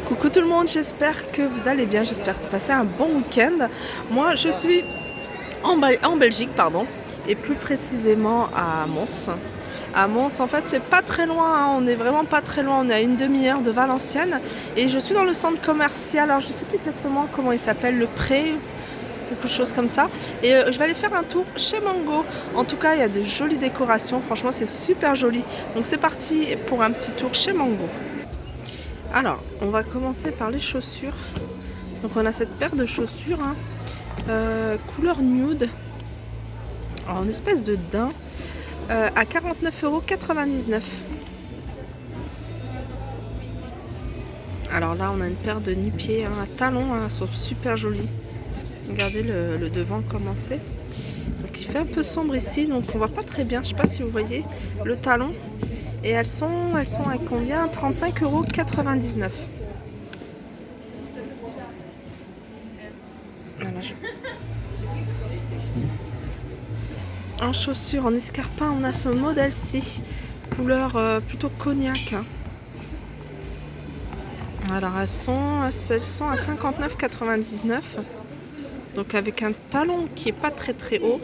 Coucou tout le monde, j'espère que vous allez bien, j'espère que vous passez un bon week-end. Moi je suis en Belgique, et plus précisément à Mons. À Mons, en fait, c'est pas très loin, hein, on est vraiment pas très loin, on est à une demi-heure de Valenciennes. Et je suis dans le centre commercial, alors je sais plus exactement comment il s'appelle, le Pré, quelque chose comme ça. Et je vais aller faire un tour chez Mango. En tout cas, il y a de jolies décorations, franchement c'est super joli. Donc c'est parti pour un petit tour chez Mango. Alors, on va commencer par les chaussures. Donc on a cette paire de chaussures, couleur nude, en espèce de daim, à 49,99 €. Alors là, on a une paire de nu-pieds à talons, elles sont super jolies. Regardez le devant commencer. Donc il fait un peu sombre ici, donc on voit pas très bien. Je sais pas si vous voyez le talon. Et elles sont à combien? 35,99 €. Voilà, en chaussures, en escarpin, on a ce modèle-ci, couleur plutôt cognac. Alors elles sont à 59,99 €. Donc avec un talon qui est pas très haut.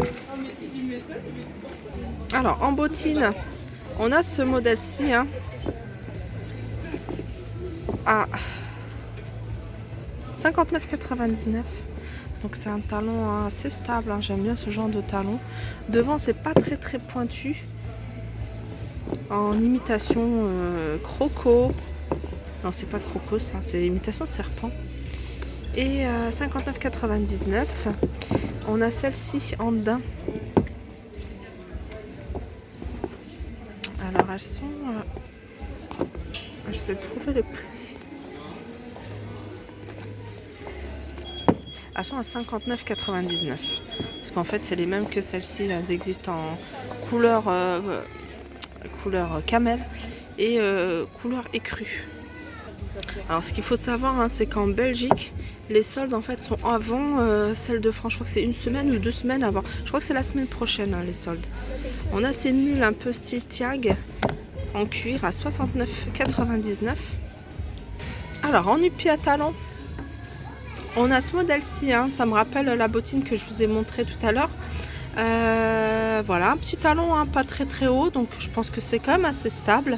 Alors en bottines, on a ce modèle-ci à 59,99 €. Donc c'est un talon assez stable, j'aime bien ce genre de talon. Devant c'est pas très pointu. En imitation croco. Non, c'est pas croco ça, c'est imitation de serpent. Et 59,99 €. On a celle-ci en daim. Alors elles sont... je sais trouver le prix. Elles sont à 59,99 €. Parce qu'en fait c'est les mêmes que celles-ci. Elles existent en couleur camel et couleur écrue. Alors ce qu'il faut savoir, c'est qu'en Belgique, les soldes en fait sont avant celles de France. Je crois que c'est une semaine ou 2 semaines avant. Je crois que c'est la semaine prochaine les soldes. On a ces mules un peu style Tiag en cuir à 69,99 €. Alors en nu-pied à talons, on a ce modèle-ci, ça me rappelle la bottine que je vous ai montré tout à l'heure. Voilà, un petit talon pas très haut, donc je pense que c'est quand même assez stable.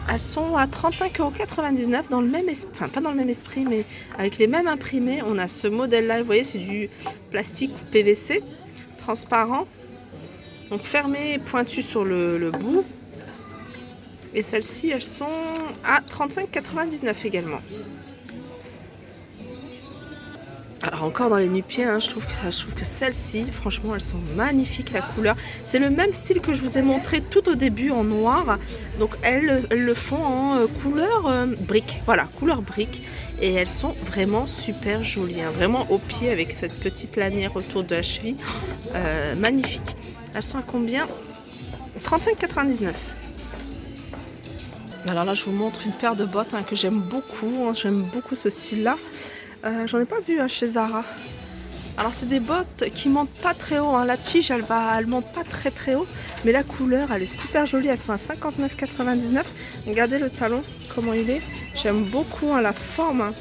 Elles sont à 35,99 € dans le même esprit, enfin pas dans le même esprit, mais avec les mêmes imprimés. On a ce modèle-là, vous voyez, c'est du plastique ou PVC, transparent, donc fermé et pointu sur le bout. Et celles-ci, elles sont à 35,99 € également. Alors encore dans les nu-pieds, je trouve que celles-ci, franchement, elles sont magnifiques, la couleur. C'est le même style que je vous ai montré tout au début en noir. Donc elles le font en couleur brique. Voilà, couleur brique. Et elles sont vraiment super jolies. Vraiment au pied avec cette petite lanière autour de la cheville. Magnifique. Elles sont à combien? 35,99 €. Alors là, je vous montre une paire de bottes que j'aime beaucoup. J'aime beaucoup ce style-là. J'en ai pas vu chez Zara. Alors c'est des bottes qui montent pas très haut. La tige elle monte pas très haut. Mais la couleur elle est super jolie. Elles sont à 59,99 €. Regardez le talon, comment il est. J'aime beaucoup la forme.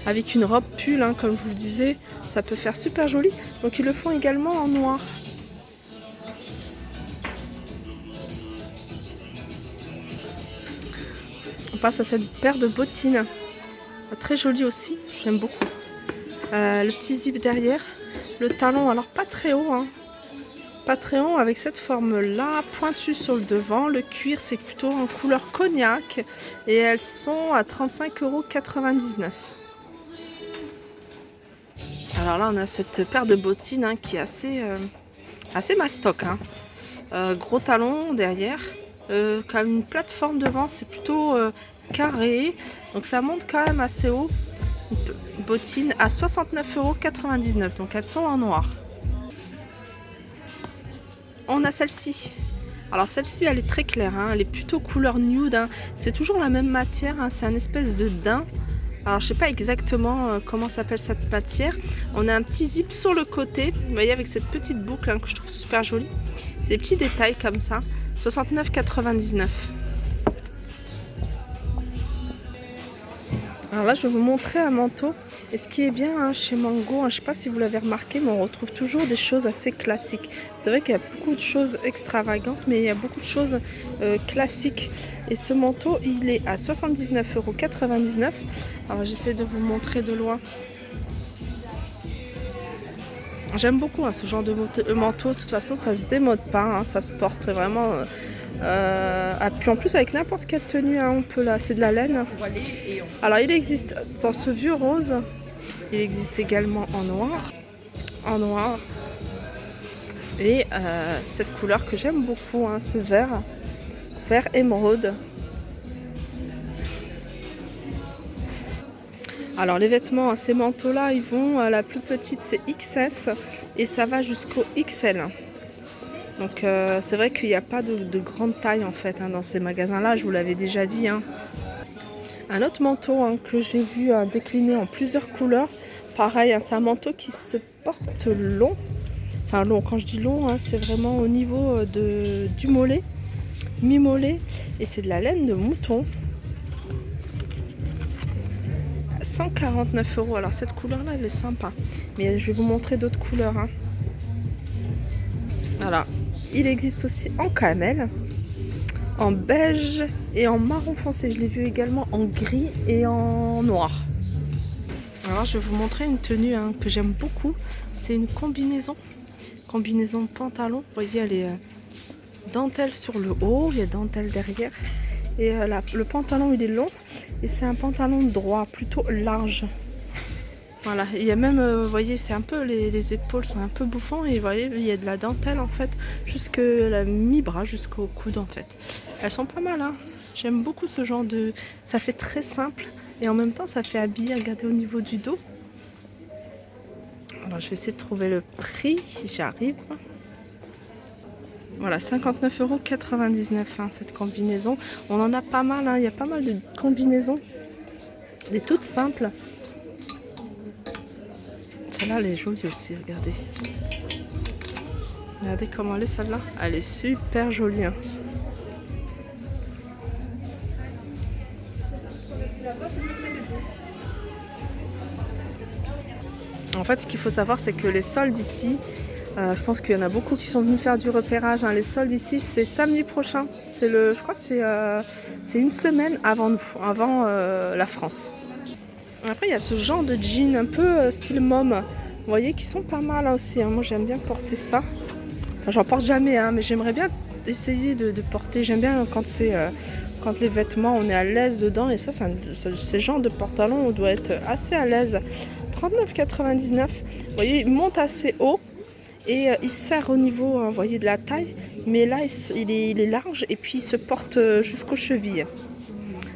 Avec une robe pull, comme je vous le disais. Ça peut faire super joli. Donc ils le font également en noir. On passe à cette paire de bottines. Très joli aussi, j'aime beaucoup. Le petit zip derrière, le talon, alors pas très haut, pas très haut avec cette forme là, pointu sur le devant. Le cuir c'est plutôt en couleur cognac et elles sont à 35,99 €. Alors là on a cette paire de bottines qui est assez mastoc. Gros talon derrière, quand même une plateforme devant, c'est plutôt carré, donc ça monte quand même assez haut. Bottines à 69,99 €, donc elles sont en noir. On a celle-ci. Alors celle-ci elle est très claire, elle est plutôt couleur nude. C'est toujours la même matière, c'est un espèce de daim. Alors je sais pas exactement comment s'appelle cette matière. On a un petit zip sur le côté, vous voyez, avec cette petite boucle que je trouve super jolie. C'est des petits détails comme ça. 69,99 €. Alors là, je vais vous montrer un manteau. Et ce qui est bien hein, chez Mango, je ne sais pas si vous l'avez remarqué, mais on retrouve toujours des choses assez classiques. C'est vrai qu'il y a beaucoup de choses extravagantes, mais il y a beaucoup de choses classiques. Et ce manteau, il est à 79,99 €. Alors j'essaie de vous montrer de loin. J'aime beaucoup hein, ce genre de manteau. De toute façon, ça se démode pas. Hein, ça se porte vraiment. Puis en plus avec n'importe quelle tenue, hein, on peut là. C'est de la laine. Alors il existe dans ce vieux rose. Il existe également en noir. En noir. Et cette couleur que j'aime beaucoup, hein, ce vert émeraude. Alors les vêtements, hein, ces manteaux-là, ils vont, la plus petite c'est XS et ça va jusqu'au XL. Donc c'est vrai qu'il n'y a pas de grande taille en fait hein, dans ces magasins-là, je vous l'avais déjà dit. Hein. Un autre manteau hein, que j'ai vu décliner en plusieurs couleurs. Pareil, hein, c'est un manteau qui se porte long. Enfin long, quand je dis long, hein, c'est vraiment au niveau du mollet, mi-mollet. Et c'est de la laine de mouton. 149 €. Alors cette couleur-là, elle est sympa. Mais je vais vous montrer d'autres couleurs. Hein. Voilà. Il existe aussi en camel, en beige et en marron foncé. Je l'ai vu également en gris et en noir. Alors je vais vous montrer une tenue hein, que j'aime beaucoup. C'est une combinaison. Combinaison de pantalon. Vous voyez, elle est dentelle sur le haut. Il y a dentelle derrière. Et le pantalon, il est long. Et c'est un pantalon droit, plutôt large. Voilà, il y a même, vous voyez, c'est un peu, les épaules sont un peu bouffants. Et vous voyez, il y a de la dentelle en fait, jusque la mi-bras, jusqu'au coude en fait. Elles sont pas mal, hein. J'aime beaucoup ce genre de... Ça fait très simple. Et en même temps, ça fait habillé, regardez au niveau du dos. Alors, je vais essayer de trouver le prix, si j'arrive. Voilà, 59,99 € hein, cette combinaison. On en a pas mal, hein. Il y a pas mal de combinaisons. Des toutes simples. Celle-là, elle est jolie aussi, regardez. Regardez comment elle est celle-là. Elle est super jolie. Hein. En fait, ce qu'il faut savoir, c'est que les soldes ici, je pense qu'il y en a beaucoup qui sont venus faire du repérage. Hein. Les soldes ici, c'est samedi prochain. Je crois que c'est une semaine avant nous, avant la France. Après, il y a ce genre de jeans un peu style mom. Vous voyez, qui sont pas mal hein, aussi. Hein. Moi, j'aime bien porter ça. Enfin, j'en porte jamais, hein, mais j'aimerais bien essayer de porter. J'aime bien quand quand les vêtements, on est à l'aise dedans. Et ça, ce genre de pantalon, on doit être assez à l'aise. 39,99 €. Vous voyez, il monte assez haut. Et il serre au niveau, vous voyez, de la taille. Mais là, il est large et puis il se porte jusqu'aux chevilles.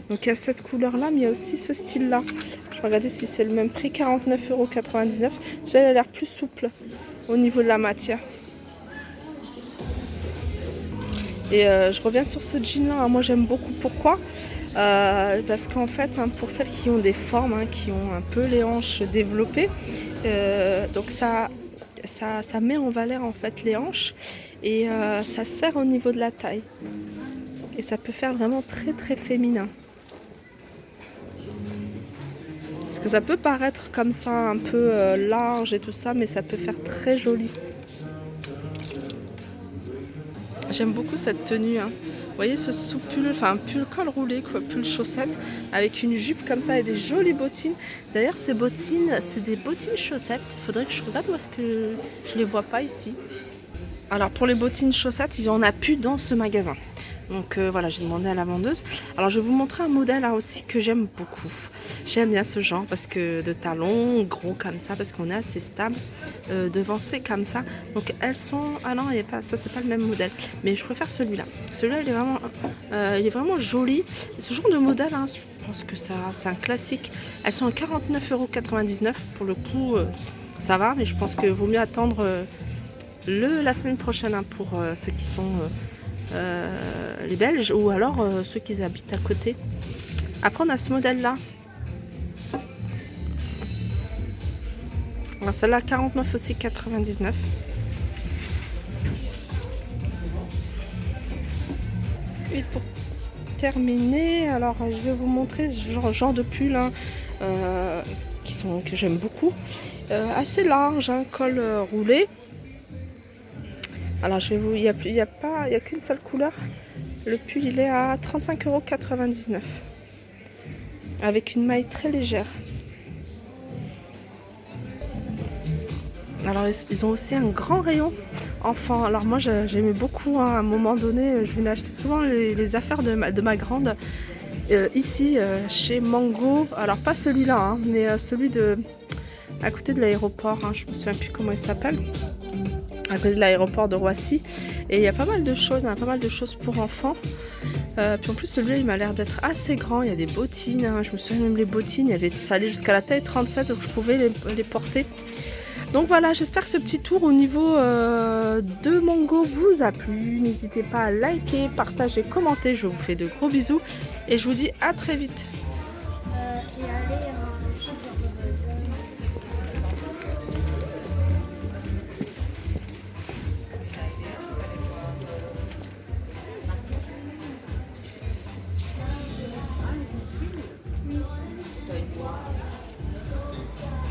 Donc il y a cette couleur-là, mais il y a aussi ce style-là. Je vais regarder si c'est le même prix, 49,99 €. Celui-là a l'air plus souple au niveau de la matière. Et je reviens sur ce jean-là. Moi, j'aime beaucoup. Pourquoi parce qu'en fait, hein, pour celles qui ont des formes, hein, qui ont un peu les hanches développées, donc ça met en valeur en fait les hanches et ça serre au niveau de la taille. Et ça peut faire vraiment très très féminin. Parce que ça peut paraître comme ça un peu large et tout ça, mais ça peut faire très joli. J'aime beaucoup cette tenue. Hein. Vous voyez ce sous-pull, enfin un pull col roulé, quoi, pull chaussette, avec une jupe comme ça et des jolies bottines. D'ailleurs, ces bottines, c'est des bottines chaussettes. Il faudrait que je regarde où est-ce que je les vois pas ici. Alors pour les bottines chaussettes, il y en a plus dans ce magasin. Donc voilà, j'ai demandé à la vendeuse. Alors je vais vous montrer un modèle là aussi que j'aime beaucoup. J'aime bien ce genre parce que de talons gros comme ça, parce qu'on est assez stable, devancé comme ça. Donc elles sont... Ah non, il y a pas... ça c'est pas le même modèle. Mais je préfère celui-là. Celui-là il est vraiment joli. Ce genre de modèle, hein, je pense que c'est un classique. Elles sont à 49,99 € pour le coup. Ça va, mais je pense qu'il vaut mieux attendre la semaine prochaine hein, pour ceux qui sont... les Belges ou alors ceux qui habitent à côté. Après on a ce modèle là. Celle-là 49 aussi 99. terminé. Alors je vais vous montrer ce genre de pull hein, que j'aime beaucoup. Assez large, hein, col roulé. Alors je vais vous, il y a qu'une seule couleur. Le pull il est à 35,99 € avec une maille très légère. Alors ils ont aussi un grand rayon enfant. Alors moi j'aimais beaucoup hein, à un moment donné, je venais acheter souvent les affaires de ma grande ici chez Mango. Alors pas celui-là hein, mais celui à côté de l'aéroport, hein, je me souviens plus comment il s'appelle, à côté de l'aéroport de Roissy. Et il y a pas mal de choses, hein, pas mal de choses pour enfants. Puis en plus celui-là il m'a l'air d'être assez grand. Il y a des bottines, hein, je me souviens même les bottines, ça allait jusqu'à la taille 37 donc je pouvais les porter. Donc voilà, j'espère que ce petit tour au niveau de Mango vous a plu. N'hésitez pas à liker, partager, commenter. Je vous fais de gros bisous et je vous dis à très vite. Et allez,